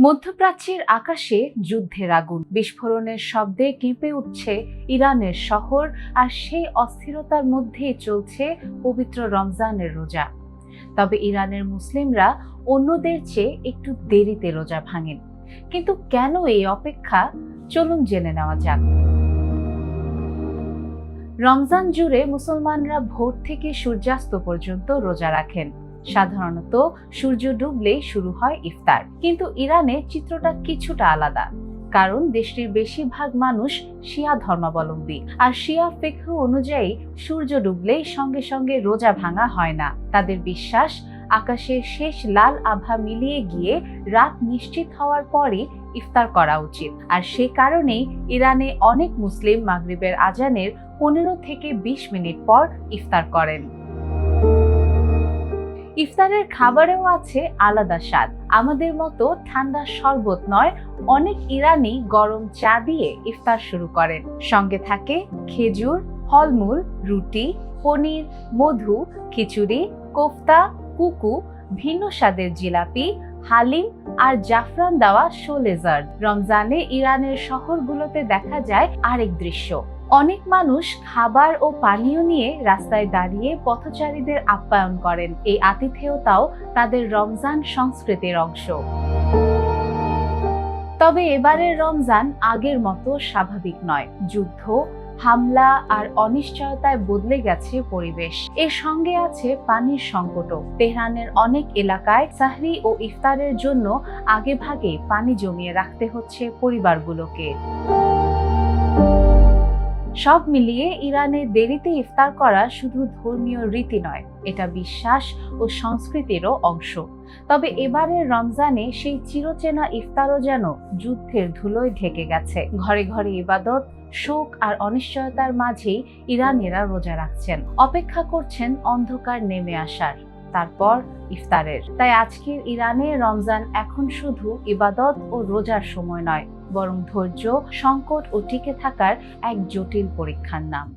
মধ্যপ্রাচ্যের আকাশে যুদ্ধের আগুন, বিস্ফোরণের শব্দে কেঁপে উঠছে ইরানের শহর, আর সেই অস্থিরতার মধ্যেই চলছে পবিত্র রমজানের রোজা। তবে ইরানের মুসলিমরা অন্যদের চেয়ে একটু দেরিতে রোজা ভাঙেন। কিন্তু কেন এই অপেক্ষা? চলুন জেনে নেওয়া যাক। রমজান জুড়ে মুসলমানরা ভোর থেকে সূর্যাস্ত পর্যন্ত রোজা রাখেন। সাধারণত সূর্য ডুবলেই শুরু হয় ইফতার, কিন্তু ইরানে চিত্রটা কিছুটা আলাদা। কারণ দেশটির বেশিরভাগ মানুষ শিয়া ধর্মাবলম্বী, আর শিয়া ফিকহ অনুযায়ী সূর্য ডুবলেই সঙ্গে সঙ্গে রোজা ভাঙা হয় না। তাদের বিশ্বাস, আকাশের শেষ লাল আভা মিলিয়ে গিয়ে রাত নিশ্চিত হওয়ার পরই ইফতার করা উচিত। আর সে কারণেই ইরানে অনেক মুসলিম মাগরিবের আজানের 15 থেকে 20 মিনিট পর ইফতার করেন। ইফতারের খাবারেও আছে আলাদা স্বাদ। আমাদের মতো ঠান্ডা শরবত নয়, অনেক ইরানি গরম চা দিয়ে ইফতার শুরু করেন। সঙ্গে থাকে খেজুর, ফলমূল, রুটি, পনির, মধু, খিচুড়ি, কোফতা, কুকু, ভিন্ন স্বাদের জিলাপি, হালিম আর জাফরান দেওয়া শোলেজার্ড। রমজানে ইরানের শহরগুলোতে দেখা যায় আরেক দৃশ্য। অনেক মানুষ খাবার ও পানীয় নিয়ে রাস্তায় দাঁড়িয়ে পথচারীদের আপ্যায়ন করেন। এই আতিথেয়তাও তাদের রমজান সংস্কৃতির অংশ। তবে এবারের রমজান আগের মতো স্বাভাবিক নয়। যুদ্ধ, হামলা আর অনিশ্চয়তায় বদলে গেছে পরিবেশ। এর সঙ্গে আছে পানির সংকটও। তেহরানের অনেক এলাকায় সাহরি ও ইফতারের জন্য আগেভাগে পানি জমিয়ে রাখতে হচ্ছে পরিবারগুলোকে। সব মিলিয়ে ইরানে দেরিতে ইফতার করা শুধু ধর্মীয় রীতি নয়, এটা বিশ্বাস ও সংস্কৃতিরও অংশ। তবে এবারের রমজানে সেই চিরচেনা ইফতারও যেন যুদ্ধের ধুলোয় ঢেকে গেছে। ঘরে ঘরে ইবাদত, শোক আর অনিশ্চয়তার মাঝেই ইরানিরা রোজা রাখছেন, অপেক্ষা করছেন অন্ধকার নেমে আসার, তারপর ইফতারের। তাই আজকের ইরানে রমজান এখন শুধু ইবাদত ও রোজার সময় নয়, বরং ধৈর্য, সংকট ও টিকে থাকার এক জটিল পরীক্ষার নাম।